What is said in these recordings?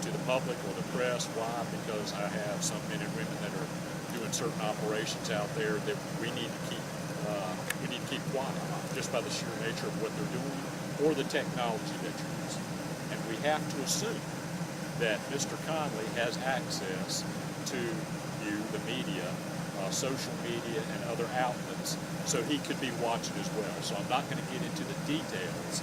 to the public or the press. Why? Because I have some men and women that are doing certain operations out there that we need to keep quiet, just by the sheer nature of what they're doing or the technology that you're using. And we have to assume that Mr. Connelly has access to you, the media, social media, and other outlets, so he could be watching as well. So I'm not going to get into the details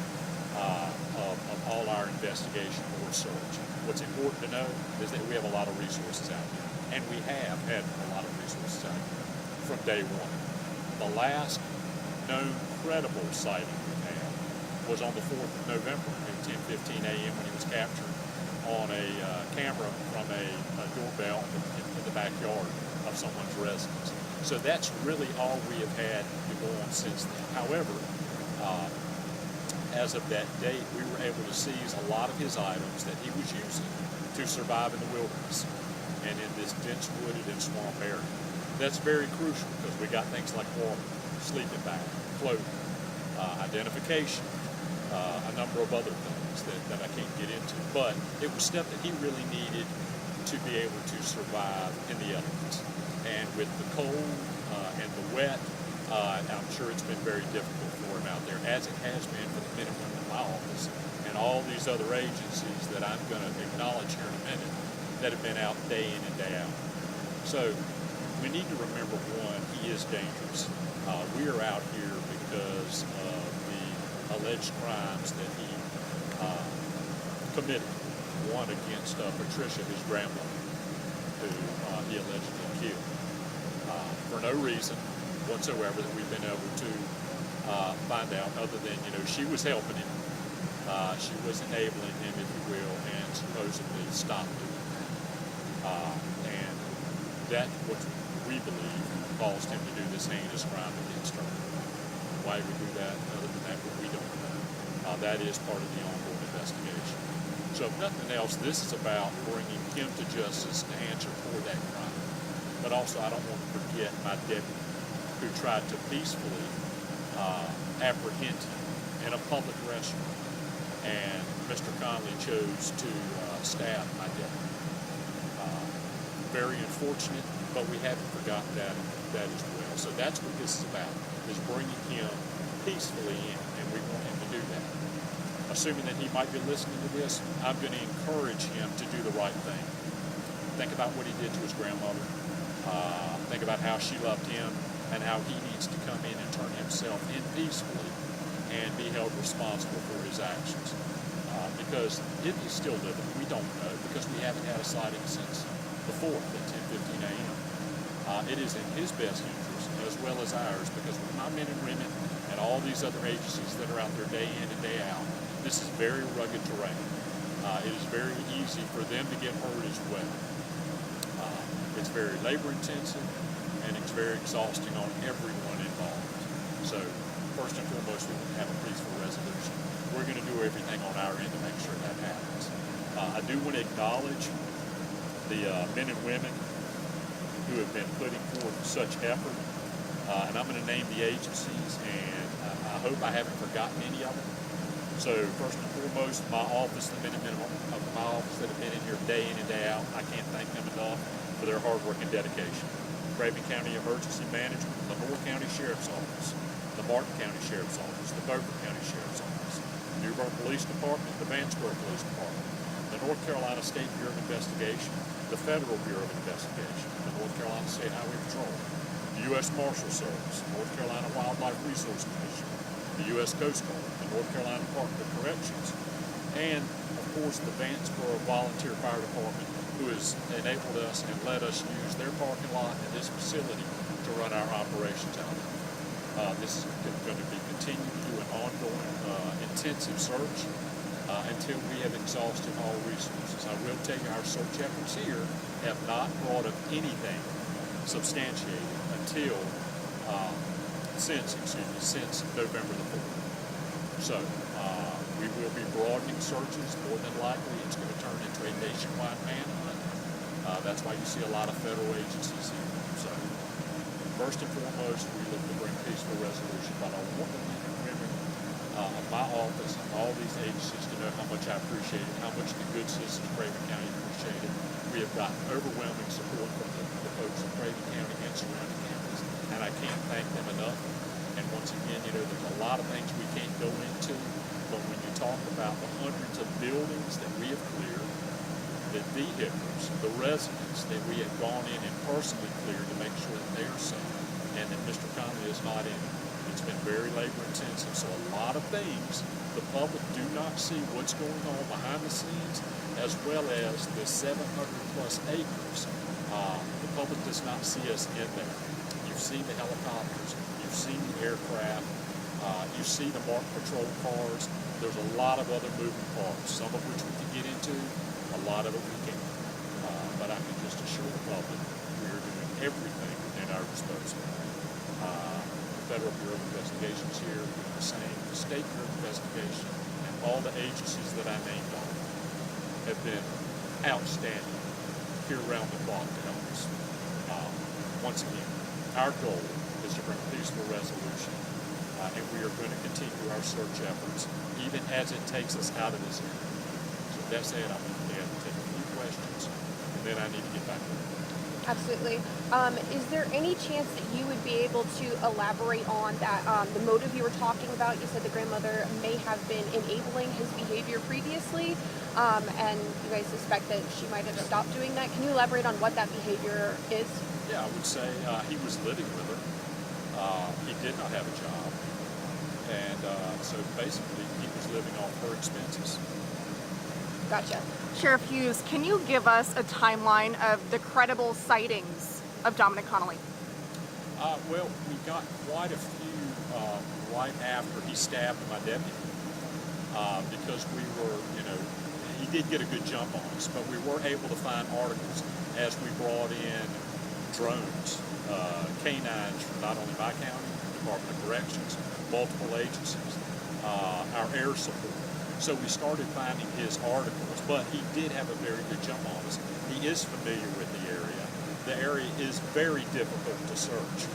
of all our investigation or search. What's important to know is that we have a lot of resources out here, and we have had a lot of resources out here from day one. The last known credible sighting we had was on the 4th of November at 10:15 a.m. when he was captured on a camera from a doorbell in the backyard of someone's residence. So that's really all we have had to go on since then. However, as of that date, we were able to seize a lot of his items that he was using to survive in the wilderness and in this dense wooded and swamp area. That's very crucial because we got things like water, sleeping bag, clothing, identification, a number of other things that I can't get into. But it was stuff that he really needed to be able to survive in the elements. And with the cold and the wet, I'm sure it's been very difficult for him out there, as it has been for the men and women in my office and all these other agencies that I'm going to acknowledge here in a minute that have been out day in and day out. So we need to remember, one, he is dangerous. We are out here because of the alleged crimes that he committed. One against Patricia, his grandmother, who he allegedly killed. For no reason whatsoever that we've been able to find out, other than, she was helping him. She was enabling him, if you will, and supposedly stopped it. And that's what we believe caused him to do this heinous crime against her. Why he would do that, other than that, we don't know. That is part of the ongoing investigation. So if nothing else, this is about bringing him to justice to answer for that crime. But also, I don't want to forget my deputy who tried to peacefully apprehend him in a public restaurant. And Mr. Connelly chose to stab my deputy. Very unfortunate, but we haven't forgotten that as well. So that's what this is about, is bringing him peacefully in, and we want him to do that. Assuming that he might be listening to this, I'm going to encourage him to do the right thing. Think about what he did to his grandmother. Think about how she loved him and how he needs to come in and turn himself in peacefully and be held responsible for his actions. Because if he's still living, we don't know, because we haven't had a sighting since the 4th at 10:15 a.m. It is in his best interest, as well as ours, because with my men and women and all these other agencies that are out there day in and day out, this is very rugged terrain. It is very easy for them to get hurt as well. It's very labor intensive, and it's very exhausting on everyone involved. So first and foremost, we want to have a peaceful resolution. We're going to do everything on our end to make sure that happens. I do want to acknowledge the men and women who have been putting forth such effort, and I'm going to name the agencies, and I hope I haven't forgotten any of them. So first and foremost, my office, the men and women of my office that have been in here day in and day out, I can't thank them enough for their hard work and dedication. Craven County Emergency Management, the Moore County Sheriff's Office, the Martin County Sheriff's Office, the Beaufort County Sheriff's Office, the New Bern Police Department, the Vansboro Police Department, the North Carolina State Bureau of Investigation, the Federal Bureau of Investigation, the North Carolina State Highway Patrol, the U.S. Marshal Service, the North Carolina Wildlife Resource Commission, the U.S. Coast Guard, the North Carolina Department of Corrections, and, of course, the Vansboro Volunteer Fire Department, who has enabled us and let us use their parking lot and this facility to run our operations out of. This is going to be continuing to do an ongoing intensive search until we have exhausted all resources. I will tell you, our search efforts here have not brought up anything substantiated until since November the 4th. So we will be broadening searches. More than likely, it's going to turn into a nationwide manhunt. That's why you see a lot of federal agencies here. So first and foremost, we look to bring peaceful resolution, but I want the men and women of my office and all these agencies to know how much I appreciate it, how much the good citizens of Craven County appreciate it. We have gotten overwhelming support from the folks of Craven County and surrounding counties, and I can't thank them enough. And once again, there's a lot of things we can't go into, but when you talk about the hundreds of buildings that we have cleared, the vehicles, the residents that we have gone in and personally cleared to make sure that they are safe, and that Mr. Connelly is not in. It's been very labor intensive, so a lot of things the public do not see what's going on behind the scenes, as well as the 700 plus acres. The public does not see us in there. You've seen the helicopters, you've seen the aircraft, you see the marked patrol cars. There's a lot of other moving parts, some of which we can get into, a lot of it we can't. But I can just assure the public we are doing everything within our disposal. The Federal Bureau of Investigation's here doing the same. The State Bureau of Investigation and all the agencies that I named on have been outstanding here around the clock to help us. Once again, our goal is to bring peaceful resolution, and we are going to continue our search efforts even as it takes us out of this area. So with that said, I'm going to be able to take a few questions, and then I need to get back to it. Absolutely. Is there any chance that you would be able to elaborate on that, the motive you were talking about? You said the grandmother may have been enabling his behavior previously, and you guys suspect that she might have stopped doing that. Can you elaborate on what that behavior is? Yeah, I would say he was living with her. He did not have a job, and so basically he was living off her expenses. Gotcha. Sheriff Hughes, can you give us a timeline of the credible sightings of Dominic Connelly? Well, we got quite a few right after he stabbed my deputy because we were, he did get a good jump on us, but we were able to find articles as we brought in drones, canines from not only my county, Department of Corrections, multiple agencies, our air support. So we started finding his articles, but he did have a very good jump on us. He is familiar with the area. The area is very difficult to search,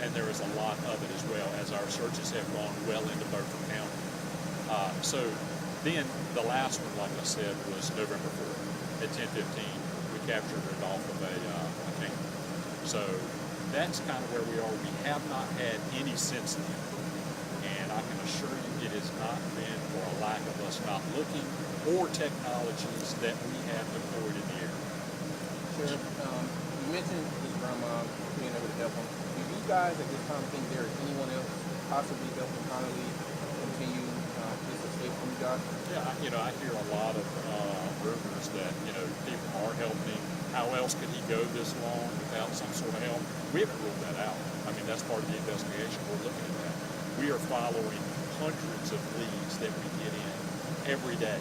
and there is a lot of it as well, as our searches have gone well into Beaufort County. So then the last one, like I said, was November 4th at 10:15. We captured it off of a camp. So that's kind of where we are. We have not had any since then. And I can assure you it has not been for a lack of us not looking or technologies that we have deployed in the area. Sheriff, you mentioned his grandma being able to help him. Do you guys at this time think there is anyone else possibly helping Connelly continue his escape from you guys? Yeah, I hear a lot of rumors that, people are helping him. How else could he go this long without some sort of help? We haven't ruled that out. I mean, that's part of the investigation. We're looking at that. We are following hundreds of leads that we get in every day.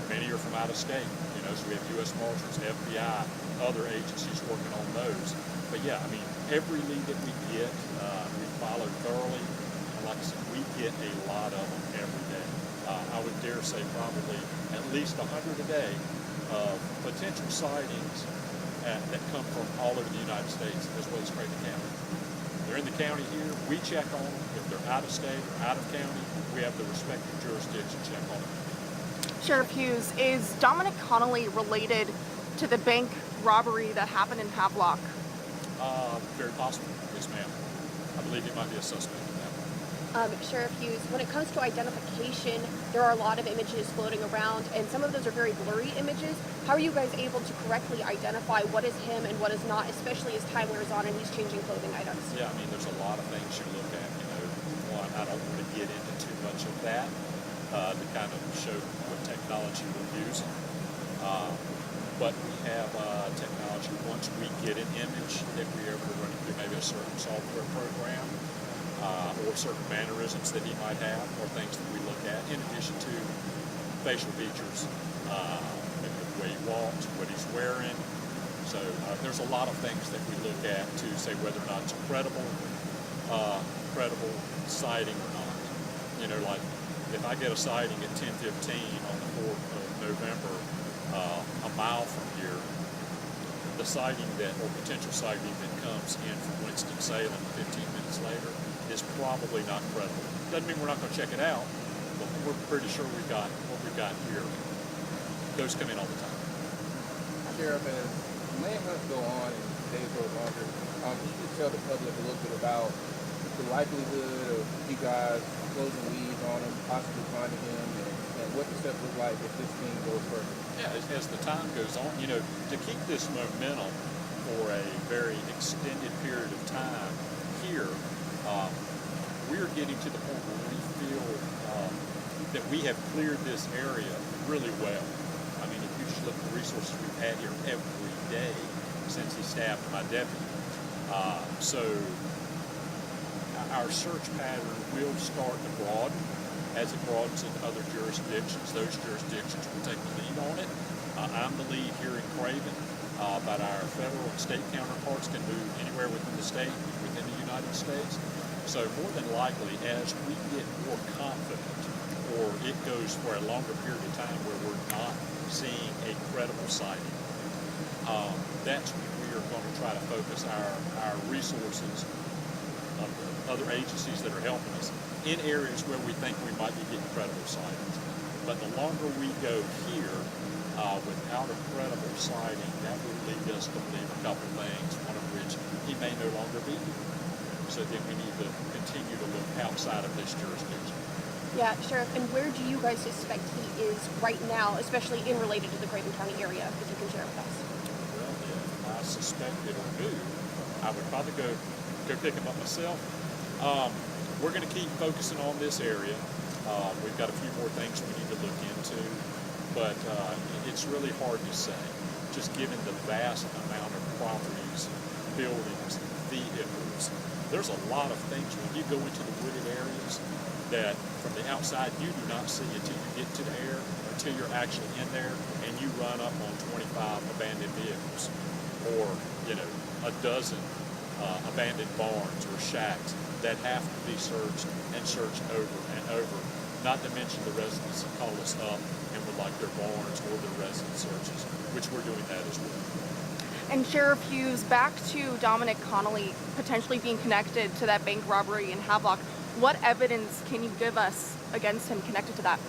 Many are from out of state, so we have U.S. Marshals, FBI, other agencies working on those. But yeah, I mean, every lead that we get, we follow thoroughly. And like I said, we get a lot of them every day. I would dare say probably at least 100 a day of potential sightings that come from all over the United States, as well as Craven County. They're in the county here, we check on them. If they're out of state or out of county, we have the respective jurisdiction check on them. Sheriff Hughes, is Dominic Connelly related to the bank robbery that happened in Havelock? Very possible, yes ma'am. I believe he might be a suspect in that one. Sheriff Hughes, when it comes to identification, there are a lot of images floating around, and some of those are very blurry images. How are you guys able to correctly identify what is him and what is not, especially as time wears on and he's changing clothing items? Yeah, I mean, there's a lot of things you look at. One, I don't want to get into too much of that to kind of show what technology we're using. But we have technology, once we get an image that we're able to run it through maybe a certain software program, or certain mannerisms that he might have, or things that we look at, in addition to facial features, maybe the way he walks, what he's wearing. So there's a lot of things that we look at to say whether or not it's a credible sighting or not. Like if I get a sighting at 10:15 on the 4th of November, a mile from here, the sighting or potential sighting that comes in from Winston-Salem 15 minutes later is probably not credible. Doesn't mean we're not going to check it out, but we're pretty sure we got what we got here. Those come in all the time. Sheriff, as manhunts go on and days go longer, can you just tell the public a little bit about the likelihood of you guys closing leads on him, possibly finding him, and what the steps look like if this thing goes further? Yeah, as the time goes on, to keep this momentum for a very extended period of time here, we're getting to the point where we feel that we have cleared this area really well. I mean, if you just look at the resources we've had here every day since he stabbed my deputy. So our search pattern will start to broaden. As it broadens into other jurisdictions, those jurisdictions will take the lead on it. I'm the lead here in Craven, but our federal and state counterparts can move anywhere within the state, within the United States. So more than likely, as we get more confident, or it goes for a longer period of time where we're not seeing a credible sighting, that's when we are going to try to focus our resources of other agencies that are helping us in areas where we think we might be getting credible sightings. But the longer we go here without a credible sighting, that will lead us to believe a couple things, one of which he may no longer be here. So then we need to continue to look outside of this jurisdiction. Yeah, Sheriff, and where do you guys suspect he is right now, especially in related to the Craven County area, if you can share with us? Well, if I suspected or knew, I would probably go pick him up myself. We're going to keep focusing on this area. We've got a few more things we need to look into, but it's really hard to say, just given the vast amount of properties, buildings, vehicles. There's a lot of things when you go into the wooded areas that from the outside you do not see until you get to the air, until you're actually in there and you run up on 25 abandoned vehicles or, a dozen abandoned barns or shacks that have to be searched and searched over and over. Not to mention the residents that call us up and would like their barns or their residence searches, which we're doing that as well. And Sheriff Hughes, back to Dominic Connelly potentially being connected to that bank robbery in Havelock. What evidence can you give us against him connected to that?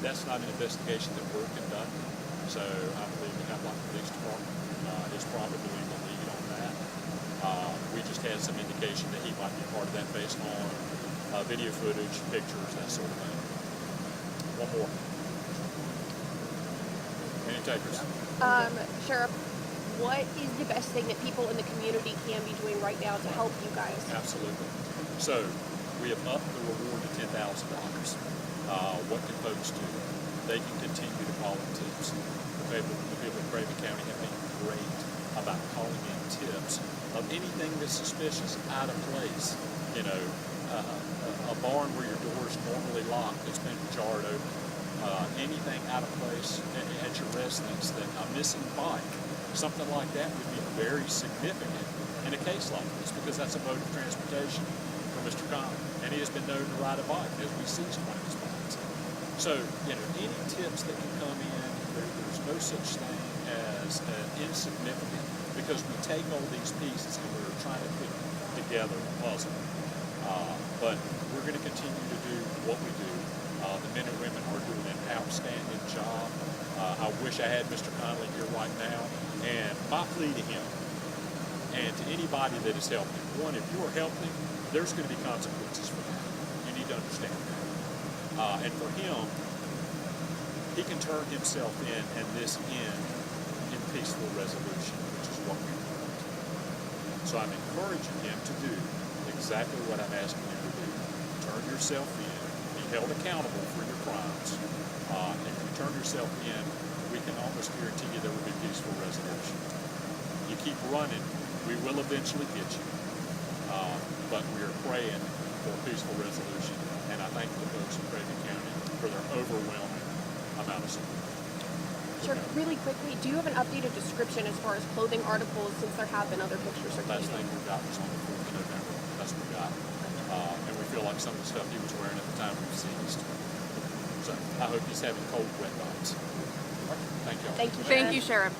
That's not an investigation that we're conducting. So I believe the Havelock Police Department is probably the lead on that. We just had some indication that he might be part of that based on video footage, pictures, that sort of thing. One more. Any takers? Sheriff, what is the best thing that people in the community can be doing right now to help you guys? Absolutely. So we have upped the reward to $10,000. What can folks do? They can continue to call in tips. The people of Craven County have been great about calling in tips of anything that's suspicious, out of place. A barn where your door is normally locked that's been jarred open. Anything out of place at your residence, that a missing bike, something like that would be very significant in a case like this, because that's a mode of transportation for Mr. Connelly, and he has been known to ride a bike as we seized one of his bikes. So, any tips that can come in, there's no such thing as insignificant, because we take all these pieces and we're trying to put together a puzzle. But we're going to continue to do what we do. The men and women are doing an outstanding job. I wish I had Mr. Connelly here right now. And my plea to him and to anybody that is helping, one, if you are helping, there's going to be consequences for that. You need to understand that. And for him, he can turn himself in and this in peaceful resolution, which is what we want. So I'm encouraging him to do exactly what I'm asking him to do. Turn yourself in, be held accountable for your crimes. And if you turn yourself in, we can almost guarantee you there will be peaceful resolution. You keep running, we will eventually get you. But we are praying for peaceful resolution. And I thank the folks in Craven County for their overwhelming amount of support. Sure. Really quickly, do you have an updated description as far as clothing articles, since there have been other pictures Last circulating? thing we got was on the 4th of November. That's what we got. And we feel like some of the stuff he was wearing at the time we seized. So I hope he's having cold, wet nights. Thank you. Thank you, Thank Sheriff. you, Sheriff.